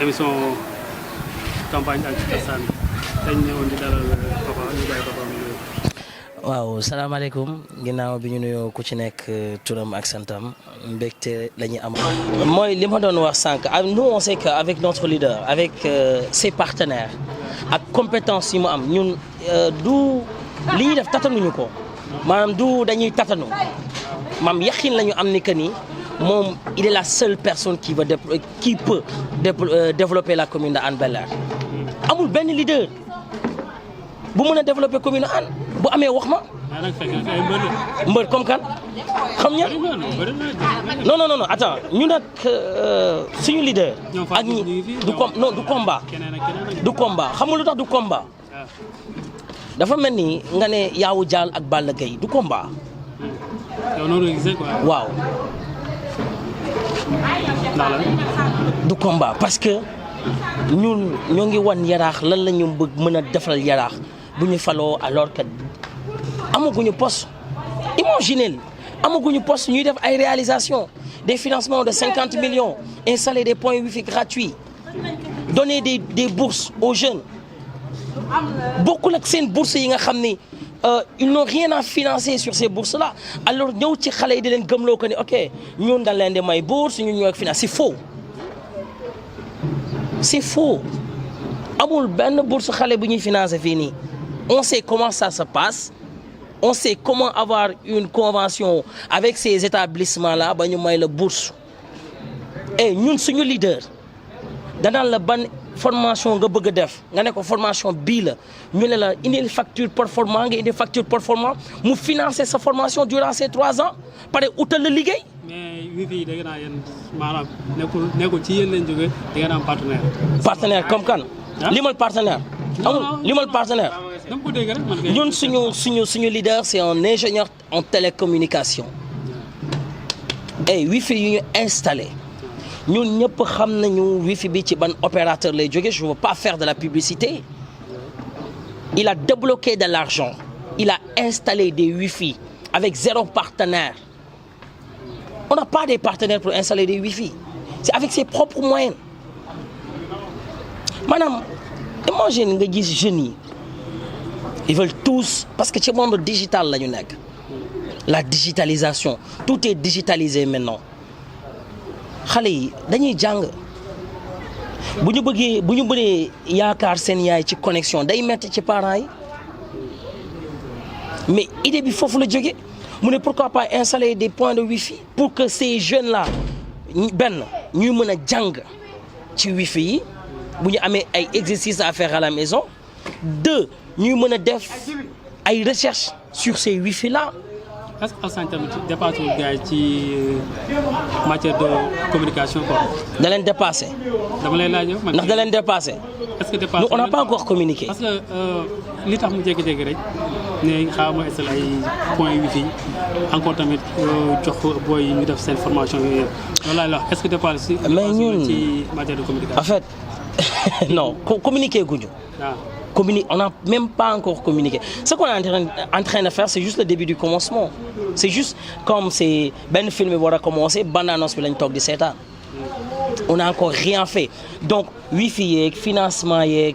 émission campagne ak cosaan dañ ñëwoon di dalal papa ñu bàyyi papa mu nuyu. waaw salaamaaleykum ginnaaw bi ñu nuyoo ku ci nekk turam ak santam mbégte la ñuy am. mooy li ma doon wax sànq nous on sait que avec notre leader avec ses partenaires ak compétences yi mu am ñun du li ñuy def tatanuñu ko maanaam du dañuy tatanu maam yaqin la ñu am ni que ni moom il est la seule personne qui peut développer la commune de Hann Bel-Air amul benn leader bu mën a développer commune de Hann bu amee wax ma. mbër comme kan xam nga. non attends ñu nag suñu leader. ak ñi du combat. du combat xam nga lu tax du combat. dafa mel ni nga ne Yawou Dial ak Balla Gaye du combat. waaw. du combat parce que ñun ñoo ngi wan yaraax lan la ñu bëgg mën a defal yaraax bu ñu faloo alors que amaguñu poste. imaginez amaguñu poste ñuy def ay réalisations des financements de 50 millions installer des points wifi gratuits donner des bourses aux jeunes bokkul ak seen bourses yi nga xam ni ils n'ont rien à financer sur ces bourses là alors ñëw ci xale yi di leen gëmloo ko ni ok ñun dañ leen di may bourse ñun ñoo ak finance c'est faux amul benn bourse xale bu ñuy financer fii nii on sait comment ça se passe on sait comment avoir une convention avec ces établissements là ba ñu may la bourse et ñun suñu leader danaan la ban formation nga bëgg a def nga ne ko formation bii la ñu ne la indi facture performant nga indi facture performant mu financer sa formation durant ces 3 ans pare utal la liggéey. mais wifi yi da ngeen a yéen maanaam nekkul ci yéen lañ jógee da ngeen am partenaire. partenaire comme kan. limal partenaire. amul limal partenaire. ñun suñu leader c'est un ingénieur en télécommunication. et wifi yu ñu installé. ñun ñëpp xam nañu wifi bi ci ban opérateur lay jógee je veux pas faire de la publicité il a débloqué de l'argent il a installé des wifi avec 0 partenaire on n'a pas des partenaires pour installer des wifi c'est avec ses propres moyens maanaam imagine nga gis jeunes yi ils veulent tous parce que ci monde digital la ñu nekk la digitalisation tout est digitalisé maintenant xale yi dañuy jàng bu ñu bëree yaakaar seen yaay ci connexion day metti ci parents yi mais idée bi foofu la jóge mu ne pourquoi pas installer des points de wifi pour que ces jeunes là benn ñuy mën a jàng ci wifi yi bu ñu amee ay exercices à faire à la maison 2 ñuy mën a def ay recherches sur ces wifi là. est-ce que Alassane tamit dépassé wu gars yi ci matière de communication quoi. da leen dépassé. dama lay laaj ndax da leen dépassé. est-ce que dépassé nous on n'a pas encore communiqué. parce que li tax mu jékki-jékki rek ne xaaral ma installé ay points wifi encore tamit jox booy yi ñu def seen formation yooyu yëpp loolu laay wax est-ce que dépassé. mais ñun ci matière de communication. en fait non communiqué guñu. On n'a même pas encore communiqué. Ce qu'on est en train de faire, c'est juste le début du commencement. C'est juste comme c'est ben film qui va commencer, ben annonce bi tok di seetaan. On n'a encore rien fait. Donc wifi yeeg financement yeeg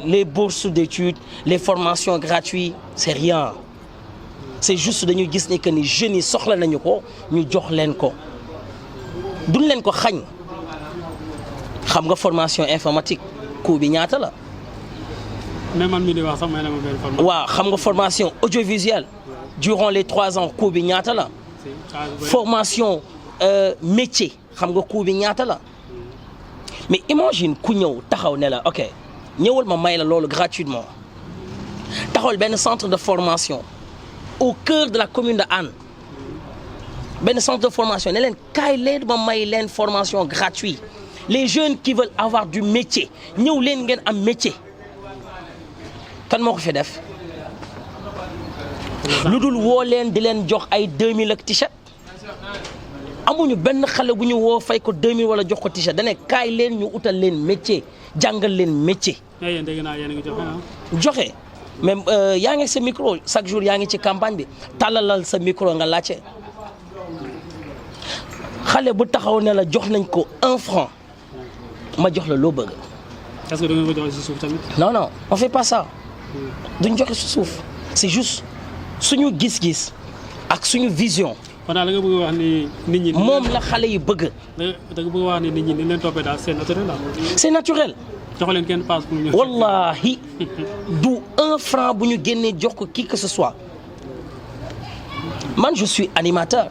les bourses d'études, les formations gratuites, c'est rien. C'est juste dañuy gis ne que ni jeunes yi soxla nañu ko ñu jox leen ko. Duñ leen ko xañ. Xam nga formation informatique coût bi ñaata la. mais man mii di wax sax may na ma benn formation. waaw xam nga formation audiovisuelle durant les 3 ans coût bi ñaata la. formation métier xam nga coût bi ñaata la. mais imagine ku ñëw taxaw ne la ok ñëwal ma may la loolu gratuitement taxawal benn centre de formation au cœur de la commune de Hann benn centre de formation ne leen kaay leen ma may leen formation gratuite les jeunes qui veulent avoir du métier ñëw leen ngeen am métier. kan moo ko fi def lu dul woo leen di leen jox ay 2000 ak t-shirt amuñu benn xale bu ñu woo fay ko 2000 wala jox ko t-shirt da ne kaay leen ñu utal leen métier jàngal leen métier. yéen dégg naa yéen a ngi joxe mais yaa ngi sa micro chaque jour yaa ngi ci campagne bi tàllalal sa micro nga laajte xale bu taxaw ne la jox nañ ko 1 franc ma jox la loo bëgg. est-ce que da ngeen ko jox ci suuf tamit. non on fait pas ça duñ joxe ci suuf c'est juste suñu gis-gis ak suñu vision. kon daal da nga bëgg wax ni nit ñi. moom la xale yi bëgg. da nga bëgg wax ni nit ñi ni leen toppee daal c'est naturel daal. c'est naturel. jox leen kenn passe pour ñëw. wallahi du 1 franc bu ñu génnee jox ko qui que ce soit man je suis animateur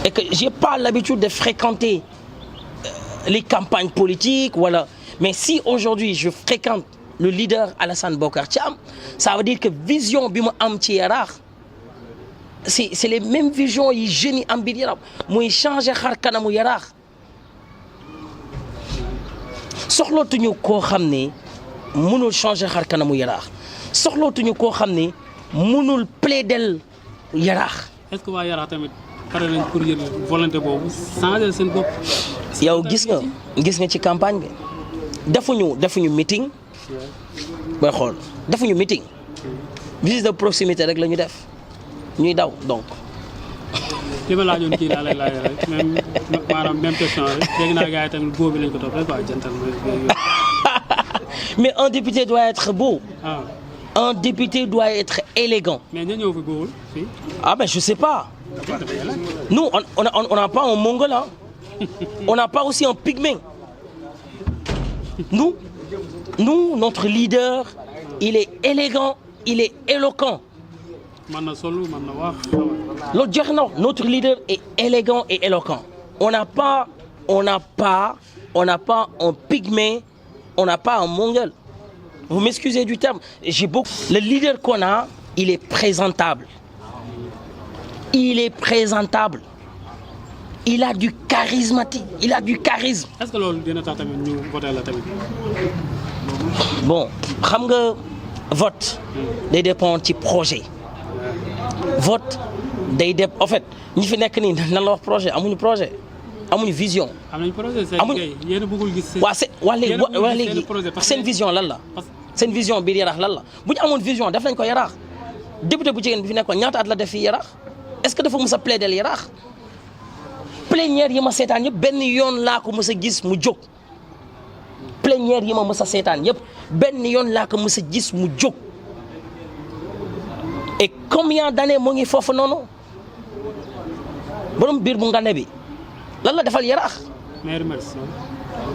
et que j'ai pas l'habitude de fréquenter les campagnes politiques voilà mais si aujourd'hui je fréquente le leader Alassane Bocar Thiam ça veut dire que vision bi mu am ci Yaraax c'est les mêmes visions yi jeunes yi am biir Yaraax muy changer xar kanamu Yaraax soxlootuñu koo xam ne mënul changer xar kanamu Yaraax soxlootuñu koo xam ne mënul plaidel Yaraax. est-ce que waa Yaraax tamit pare nañ pour yéen volonté boobu changer seen bopp. yow gis nga ci campagne bi defuñu meeting booy xool defuñu meeting visite de proximité rek la ñu def ñuy daw donc. li ma laajoon kii laa lay laajal rek même question rek dégg naa gars yi tamit beau bi lañ ko topp rek quoi jantal mais un député doit être beau. ah. Un député doit être élégant. mais ña ñëw fi boowul fii. ah ben je sais pas. nous on n'a pas un mongol hein. On n'a pas aussi un pygmée. Nous notre leader il est élégant il est éloquent. mën na solu mën na wax. loolu jox na notre leader est élégant et éloquent. On n'a pas un pygmée, on n'a pas un mongol. Vous m'excusez du terme, le leader qu'on a, il est présentable. Il a du charismatique, il a du charisme. Est-ce que loolu dina tax tamit ñu voté la tamit. Bon, xam nga vote day dépendre ci projet. Vote day en fait ñi fi nekk nii nan la wax projet amuñu vision. am nañu projet yéen a bëggul gis. waa léegi seen vision lan la. seen vision biir Yaraax lan la bu ñu amoon vision def nañ ko Yaraax député bu jigéen bi fi nekkoon ñaata at la def fii Yaraax est-ce que dafa mës a plaider Yaraax plénière yi ma seetaan yëpp benn yoon laa ko mës a gis mu jóg. Plénière yi ma mës a seetaan yëpp benn yoon laa ko mës a gis mu jóg. Et combien d'années moo ngi foofu noonu borom biir bu ngande bi lan la defal Yaraax. maire merci.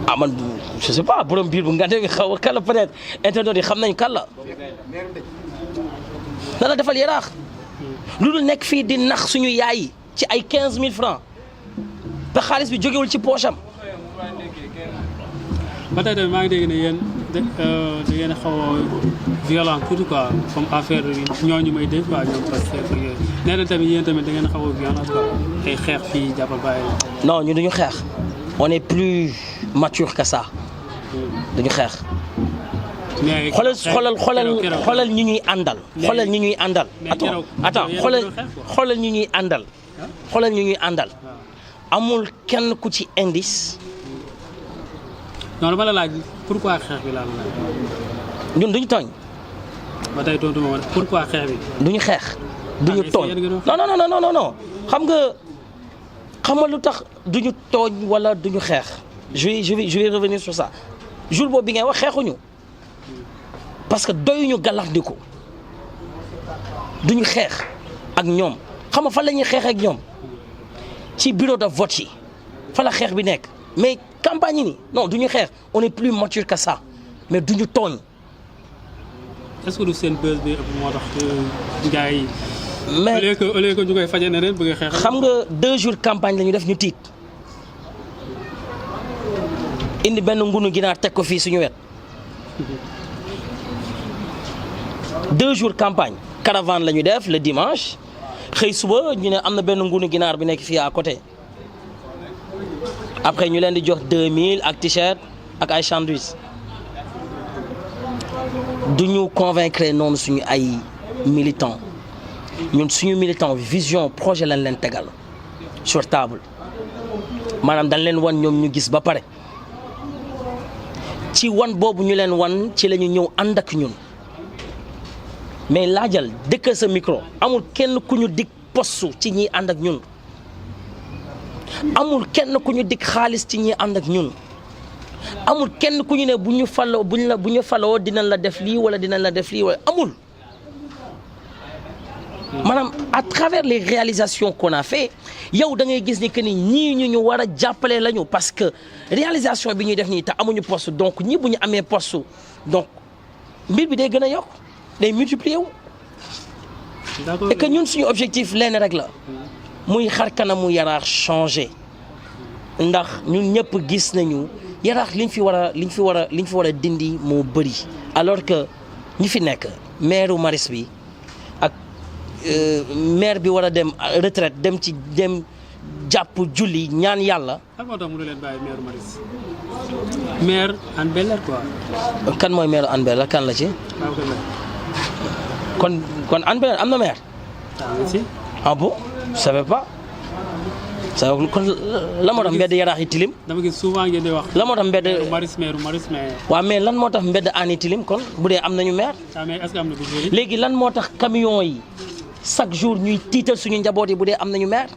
ah man je sais pas borom biir bu ngande bi xaw kala peut-être internautes yi xam nañ kan la lan la defal Yaraax. lu dul nekk fii di nax suñu yaay yi ci ay 15 000 francs te xaalis bi jógewul ci poche am. ba tey tamit maa ngi dégg ne yéen da ngeen a xaw a violent tuuti quoi comme affaire ñooñu may dégg quoi ñoom parce que nee na tamit yéen tamit da ngeen a xaw a violent quoi ay xeex fii jàppal bàyyi. non ñu duñu xeex on est plus mature que ça duñu xeex. mais xoolal ñi ñuy àndal. xoolal ñi ñuy àndal. attends xoolal ñi ñuy àndal. xoolal ñi ñuy àndal. amul kenn ku ci indice. non dama la laaj pourquoi xeex bi laal la. ñun duñu tooñ. ba tey tontu ma woon pourquoi xeex bi. duñu xeex. duñu tooñ non xam nga lu tax duñu tooñ wala duñu xeex. je vais revenir sur ça jour boobu bi ngay wax xeexuñu parce que doyuñu gàllandiku duñu xeex ak ñoom xam nga fan la ñuy xeex ak ñoom ci bureau de vote yi fa la xeex bi nekk mais. campagne ni non duñu xeex on est plus mature que ça mais duñu tooñ. est-ce que du seen buzz bi moo tax gars yi. mais au lieu que ñu koy fajee ne ren bëgg a xeex. xam nga 2 jours campagne la ñu def ñu tiit indi benn ngunu ginaar teg ko fii suñu wet 2 jours campagne caravane la ñu def le dimanche xëy suba ñu ne am na benn ngunu ginaar bi nekk fii à côté. Après ñu leen di jox 2000 ak t-shirt ak ay sandwich duñu convaincre noonu suñu ay militants ñun suñu militant vision projet lañ leen tegal sur table maanaam dañ leen wan ñoom ñu gis ba pare ci wan boobu ñu leen wan ci la ñu ñëw ànd ak ñun mais laajal dëkk sa micro amul kenn ku ñu dig postu ci ñiy ànd ak ñun amul kenn ku ñu dig xaalis ci ñi ànd ak ñun amul kenn ku ñu ne bu ñu faloo dinañ la def lii wala dinañ la def lii wala amul. maanaam à travers les réalisations qu'on a fait yow da ngay gis ni que ni ñii ñu war a jàppale lañu parce que réalisation bi ñuy def nii te amuñu poste donc ñi bu ñu amee poste donc mbir bi day gën a yokk day multiplier wu. et que ñun suñu objectif lenn rek la muy xar kanamu Yaraax changé ndax ñun ñëpp gis nañu Yaraax liñ fi war a dindi moo bëri alors que ñi fi nekk maire Maristes bi ak maire bi war a dem retraite dem jàpp julli ñaan yàlla. lan moo tax mënu leen bàyyi maire Maristes maire Hann Bel-Air quoi. kan mooy maire Hann Bel-Air kan la ci. kon Hann Bel-Air am na maire. ah bon je savais pas. kon la moo tax mbedd Yaraax yi tilim. dama gis souvent ngeen di wax. la moo tax mbedd Maristes mais. waaw mais lan moo tax mbedd Hann yi tilim kon bu dee am nañu maire. mais est-ce que am na léegi lan moo tax camion yi chaque jour ñuy tiital suñu njaboot yi bu dee am nañu maire.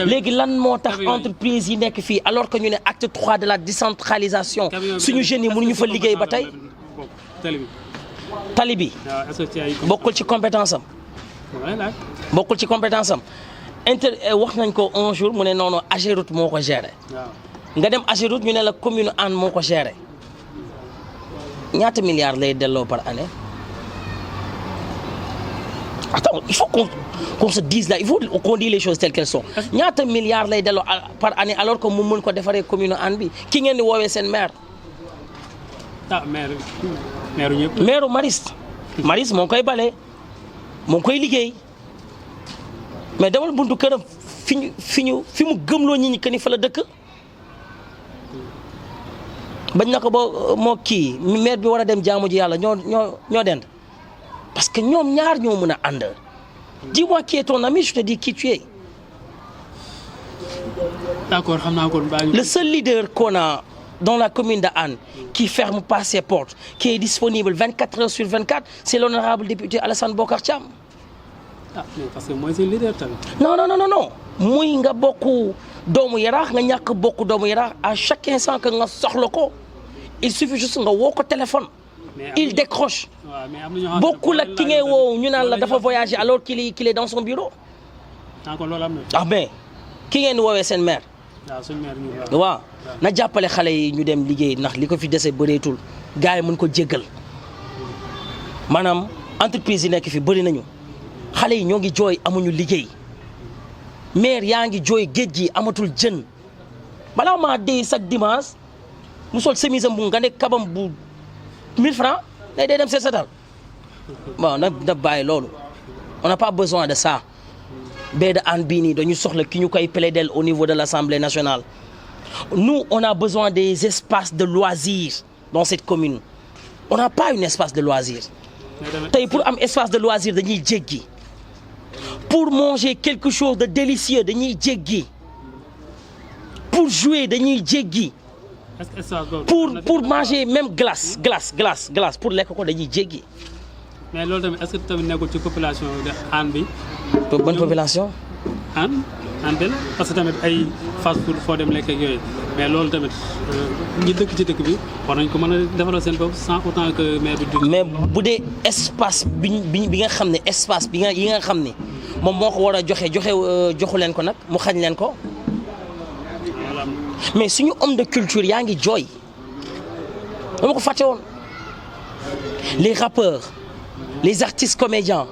léegi lan moo tax entreprise yi nekk fii alors que ñu ne acte 3 de la décentralisation suñu jeunes yi mënuñu fa liggéey ba tey. tali bi bokkul ci compétence am. bokkul ci compétence am. wax nañ ko un jour mu ne noonu Ageroute moo ko géré. nga dem Ageroute ñu ne la commune Hann moo ko géré ñaata milliards lay delloo par année. Attends, il faut qu'on se dise là, il faut qu'on dise les choses telles qu'elles sont. ñaata milliards lay delloo par année alors que mu mën ko defaree commune Hann bi ki ngeen di woowee seen maire. maire ñëpp. maire Maristes. Maristes moo koy bale moo koy liggéey mais demal buntu këram fi mu gëmloo ñi que ni fa la dëkk. bañ na ko ba moo kii maire bi war a dem jaamu ji yàlla ñoo dend. Parce que ñoom ñaar ñoo mën a ànd. Dis-moi qui est ton ami, je te dis qui tu es. D'accord, xam naa kon le seul leader qu'on a dans la commune de Hann qui ferme pas ses portes, qui est disponible 24 heures sur 24, c'est l'honorable député Alassane Bocar Thiam. Mais parce que mooy seen leader tamit. Non. muy nga bokk doomu Yaraax nga ñàkk bokk doomu Yaraax à chaque instant que nga soxla ko il suffit juste nga woo ko téléphone. il décroche. bokkul ak ki ngay woow ñu naan la dafa voyager alors qu'il est dans son bureau. Mais ki ngeen woowee seen maire. waaw na jàppale xale yi ñu dem liggéey ndax li ko fi dese bëreetul gars yi mën ko jéggal maanaam entreprise yi nekk fi bëri nañu xale yi ñoo ngi jooy amuñu liggéey maire yaa ngi jooy géej gi amatul jën balaa maa dee chaque dimanche mu sol chemise bu nga ne kabam bu 1000 francs day dem seet setal bon na bàyyi loolu on n'a pas besoin de ça baie de Hann bii nii dañu soxla ki ñu koy plaider au niveau de l'Assemblée nationale. Nous on a besoin des espaces de loisirs dans cette commune on n'a pas un espace de loisirs tey pour am espace de loisirs dañuy jéggi pour manger quelque chose de délicieux dañuy jéggi pour jouer dañuy jéggi pour manger même glace pour lekk ko dañuy jéggi. mais loolu tamit est-ce que tamit nekkul ci population de Hann bi. bonne population. Hann Bel parce que tamit ay fast food foo dem lekk ak yooyu mais loolu tamit ñi dëkk ci dëkk bi war nañ ko mën a defaral seen bopp sans autant que maire bi. mais bu dee espace bi nga xam ne espace yi nga xam ne moom moo ko war a joxu leen ko nag mu xañ leen ko. mais suñu homme de culture yaa ngi jooy dama ko fàtte woon les rappeurs les artistes comédiens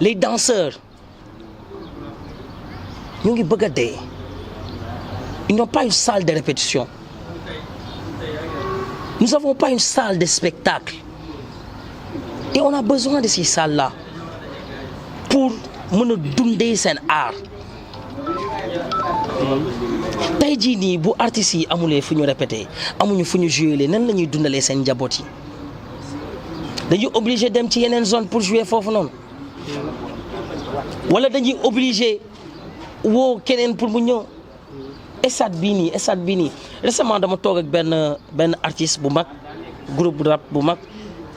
les danseurs ñu ngi bëgg a dee ils n'ont pas une salle de répétition nous n'avons pas une salle de spectacle et on a besoin de ces salles-là pour mën a dundee seen art. tey jii nii bu artistes yi amulee fu ñu répété amuñu fu ñu joué nan la ñuy dundalee seen njaboot yi dañuy obligé dem ci yeneen zone pour jouer foofu noonu wala dañuy obligé woo keneen pour mu ñëw stade bii nii récemment dama toog ak benn artiste bu mag groupe rap bu mag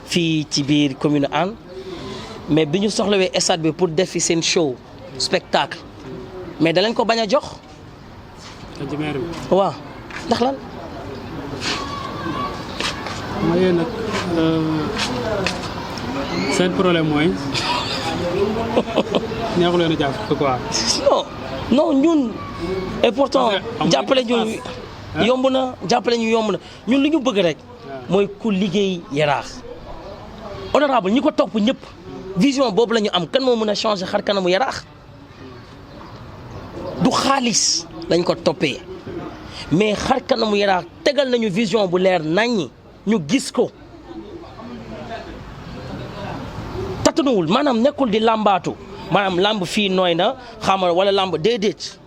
fii ci biir commune Hann mais bi ñu soxlawee stade bi pour def fi seen show spectacle mais da leen ko bañ a jox ci maire bi. waaw ndax lan. mooy yéen nag seen problème mooy neexu leen a jàpp quoi. non ñun. et pourtant jàppale ñu yomb na jàppale ñu yomb na ñun li ñu bëgg rek. mooy ku liggéey Yaraax. honorable ñi ko topp ñëpp vision boobu la ñu am kan moo mën a changer xar kanamu Yaraax du xaalis lañ ko toppee mais xar kanamu Yaraax tegal nañu vision bu leer naññi ñu gis ko tatanuwul maanaam nekkul di làmbaatu maanaam làmb fii nooy na xamal wala làmb déedéet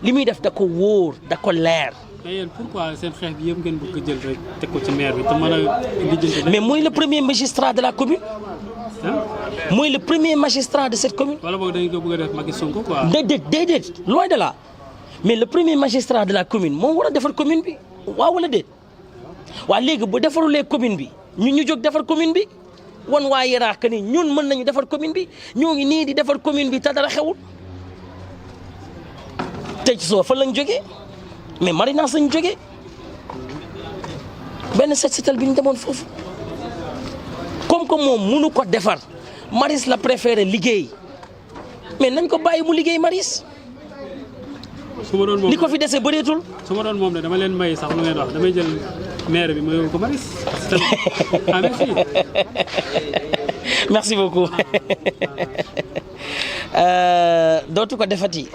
li muy def da ko wóor da ko leer. mais yéen pourquoi seen xeex bi yëpp ngeen bëgg a jël rek teg ko ci maire bi te mën a lijjanti. mais mooy le premier magistrat de la commune. mooy le premier magistrat de cette commune. wala boog dañu ko bëgg a def Macky Sonko quoi. déedéet loin de là mais le premier magistrat de la commune moom war a defar commune bi waaw wala déet waaw léegi bu defarulee commune bi ñu jóg defar commune bi wan waa Yaraax que ni ñun mën nañu defar commune bi ñoo ngi nii di defar commune bi te dara xewul tey ci soo fan lañ jógee mais Marinage lañ jógee benn set setal bi ñu demoon foofu comme que moom mënu ko defar Maris la préféré liggéey mais nañ ko bàyyi mu liggéey Maris. su ma doon moom li ko fi dese bëreetul. su ma doon moom ne dama leen may sax lu ngeen wax damay jël maire bi ma yóbbu ko Maris. ah merci. merci beaucoup. dootu ko defati.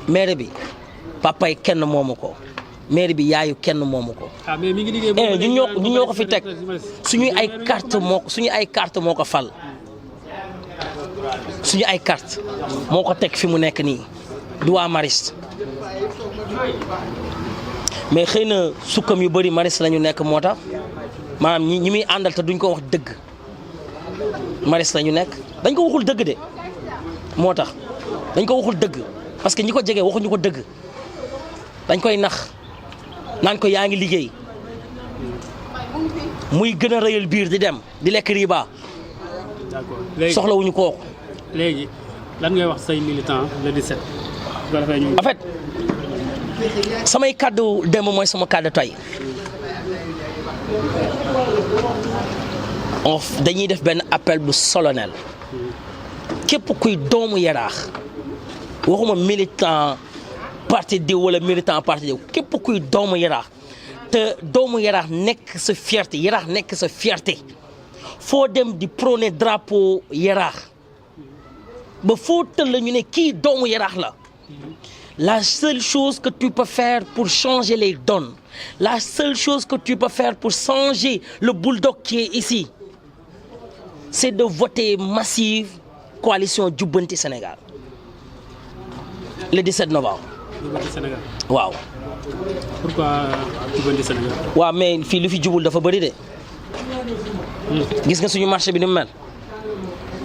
maire bi papay kenn moomu ko maire bi yaayu kenn moomu ko. ah mais mi ngi liggéey ñu ñoo ko fi teg suñuy ay carte moo ko fal. suñu ay carte moo ko teg fi mu nekk nii du waa Maris mais xëy na sukkam yu bëri Maris la ñu nekk moo tax maanaam ñi muy àndal te duñ ko wax dëgg Maris la ñu nekk dañ ko waxul dëgg de moo tax dañ ko waxul dëgg parce que ñi ko jege waxuñu ko dëgg dañ koy nax naan ko yaa ngi liggéey muy gën a rëyal biir di dem di lekk riba. d'accord léegi soxlawuñu kooku. léegi lan ngay wax say militant le 17. en fait samay kàddu démb mooy sama kàddu tey dañuy def benn appel bu solennel képp kuy doomu Yaraax waxuma militant parti diw wala militant parti diw képp kuy doomu Yaraax te doomu Yaraax nekk sa fierté Yaraax nekk sa fierté foo dem di prôner drapeau Yaraax ba foo tëll ñu ne kii doomu Yaraax la seule chose que tu peux faire pour changer les donnes la seule chose que tu peux faire pour changer le bulldog qui est ici c'est de voter massive coalition Jubbanti Sénégal le 17 novembre. Jubbanti Sénégal. waaw. pourquoi Jubbanti Sénégal. waaw mais fii lu fi jubul dafa bëri de. gis nga suñu marché bi ni mu mel.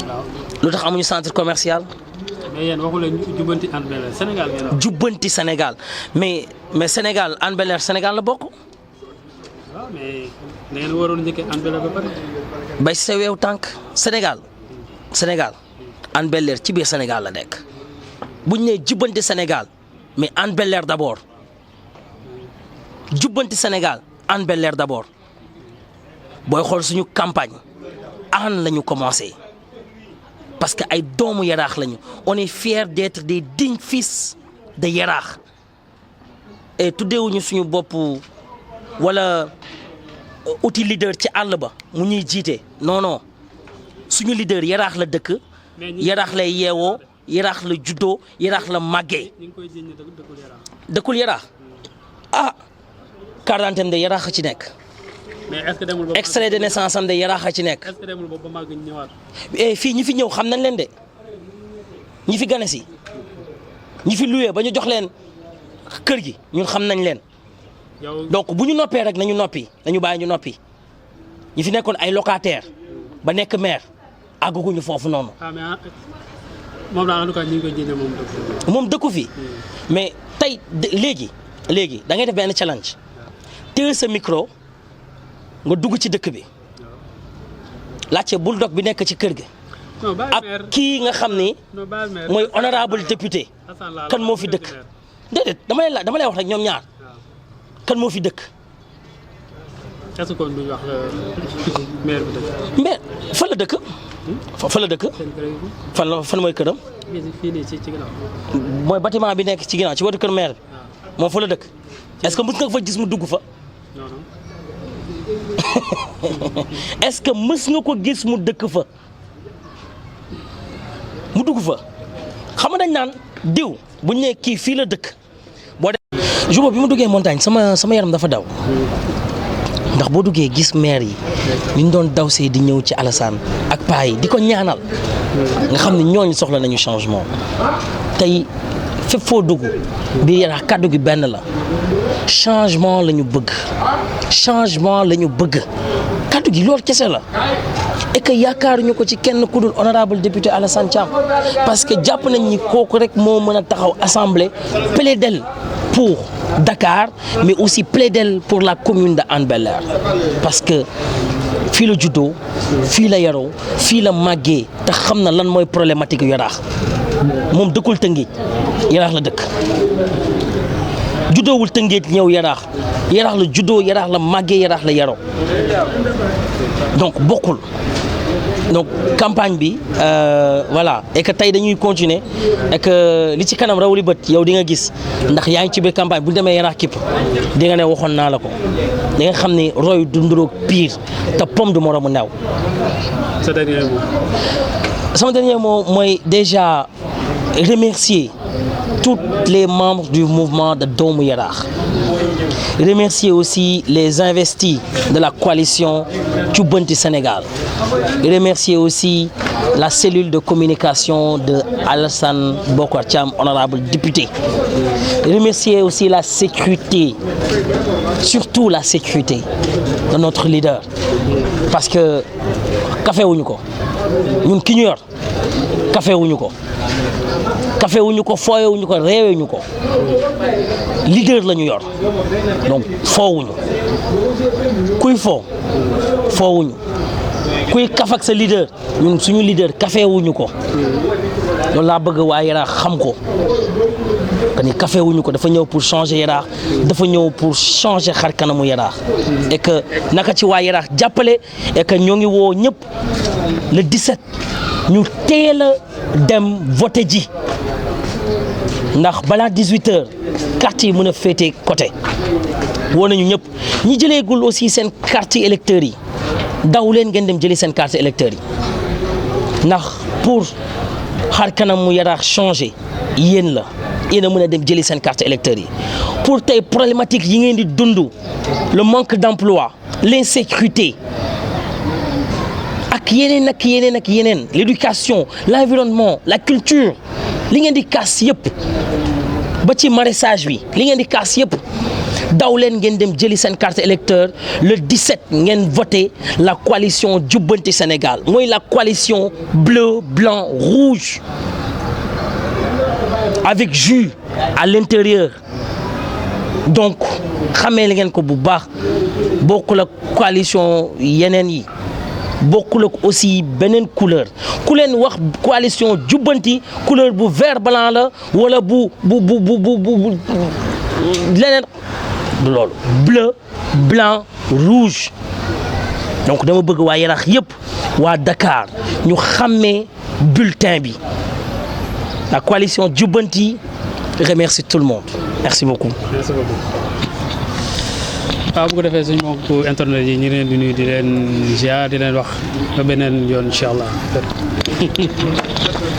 waaw. lu tax amuñu centre commercial. mais yéen waxu leen Jubbanti Hann Bel-Air Sénégal ngeen wax. Jubbanti Sénégal mais Sénégal Hann Bel-Air Sénégal la bokk. waaw mais da ngeen waroon njëkkee Hann Bel-Air ba pare. bay sa weew tànk Sénégal Hann Bel-Air ci biir Sénégal la nekk buñ nee Jubbanti Sénégal mais Hann Bel-Air d'abord Jubbanti Sénégal Hann Bel-Air d'abord booy xool suñu campagne Hann la ñu commencé parce que ay doomu Yaraax lañu on est fiers d'être des dignes fils de Yaraax et tuddeewuñu suñu bopp wala outil leader ci àll ba mu ñuy jiite non suñu leader Yaraax la dëkk Yaraax lay yeewoo Yaraax la juddoo Yaraax la màggee. ñu ngi koy jiiñ dëkkul Yaraax. dëkkul Yaraax ah carte d'identité de Yaraax a ci nekk. mais est-ce que demul ba. extrait de naissance am de Yaraax a ci nekk. est-ce que demul ba màgg ñëwaat. fii ñi fi ñëw xam nañ leen de ñi fi gane si ñi fi loué ba ñu jox leen kër gi ñun xam nañ leen. donc bu ñu noppee rek nañu noppi nañu bàyyi ñu noppi ñi fi nekkoon ay locataire ba nekk maire àgguñu foofu noonu. ah mais moom daal en tout cas ñu ngi koy jiite moom dëkku fi mais tey léegi da ngay def benn challenge téye sa micro nga dugg ci dëkk bi laajte bulldog bi nekk ci kër gi. ak kii nga xam ni mooy honorable député kan moo fi dëkk déedéet dama lay wax rek ñoom ñaar kan moo fi dëkk. est-ce que kon duñ wax maire bi dëkk. mais fan la dëkk. fan la dëkk. fan mooy këram. fii nii ci ginnaaw. mooy bâtiment bi nekk ci ginnaaw ci wetu kër maire bi. moom fa la dëkk. est-ce que mës nga fa gis mu dugg fa. non non. est-ce que mës nga ko gis mu dëkk fa. mu dugg fa xam nga dañ naan diw bu ñu nee kii fii la dëkk boo dee. jour bi mu duggee montagne sama yaram dafa daw ndax boo duggee gis maire yi ñu doon daw see di ñëw ci Alassane ak paa yi di ko ñaanal nga xam ne ñooñu soxla nañu changement tey fépp foo dugg biir Yaraax kàddu gi benn la changement la ñu bëgg changement la ñu bëgg kàddu gi loolu kese la. et que yaakaaruñu ko ci kenn ku dul honorable député Alassane Thiam parce que jàpp nañ ni kooku rek moo mën a taxaw assemblée plaider pour Dakar mais aussi plaider pour la commune de Hann Bel-Air parce que fii la juddoo fii la yaroo fii la màggee te xam na lan mooy problématique Yaraax moom dëkkul Tëngéej Yaraax la dëkk juddoowul Tëngéej ñëw Yaraax la juddoo Yaraax la màggee Yaraax la yaroo donc bokkul. donc campagne bi voilà et que tey dañuy continuer et que li ci kanam rawuli bët yow di nga gis ndax yaa ngi ci biir campagne bu ñu demee Yaraax képp di nga ne waxoon naa la ko di nga xam ne roy du nduroog pire te pomme du moromu new. sa dernier mot. sama dernier mot mooy déjà remercier tous les membres du mouvement de Doomu Yaraax. Remercier aussi les investis de la coalition Jubbanti Sénégal. Remercier aussi la cellule de communication de Alassane Bokar Thiam, honorable député. Remercier aussi la sécurité, surtout la sécurité de notre leader. Parce que café wuñu ko ñun ki ñu yor café wuñu ko fooye wuñu ko réewe wuñu ko leader la ñu yor donc foowuñu kuy foowuñu kuy kaf ak sa leader ñun suñu leader café wuñu ko loolu laa bëgg waa Yaraax xam ko que ni café wuñu ko dafa ñëw pour changer Yaraax dafa ñëw pour changer xar kanamu Yaraax et que naka ci waa Yaraax jàppale et que ñoo ngi woo ñëpp le 17 ñu teel a dem voter ji ndax balaa 18h carte yi mën a féete côté woo nañu ñëpp ñi jëleegul aussi seen carte électeurs yi daw leen ngeen dem jëli seen carte électeurs yi ndax pour xar kanamu Yaraax changer yéen la yéen a mën a dem jëli seen carte électeurs yi pour tey problématique yi ngeen di dund le manque d'emploi l'insécurité ak yeneen l'éducation l'environnement la culture li ngeen di kaas yëpp ba ci maraîchage bi li ngeen di kaas yëpp daw leen ngeen dem jëli seen carte électeur le 17 ngeen voté la coalition Jubbanti Sénégal mooy la coalition bleu blanc rouge avec jus à l'intérieur donc xamee li ngeen ko bu baax bokkul ak coalition yeneen yi bokkul ak aussi beneen couleur ku leen wax coalition Jubbanti couleur bu vert blanc la wala bu leneen du loolu bleu blanc rouge donc dama bëgg waa Yaraax yëpp waa Dakar ñu xàmmee bulletin bi la coalition Jubbanti remercie tout le monde merci beaucoup. Merci beaucoup. waaw bu ko defee suñu mbokku internet yi ñu ngi leen di nuyu di leen ziar di leen wax ba beneen yoon incha allah.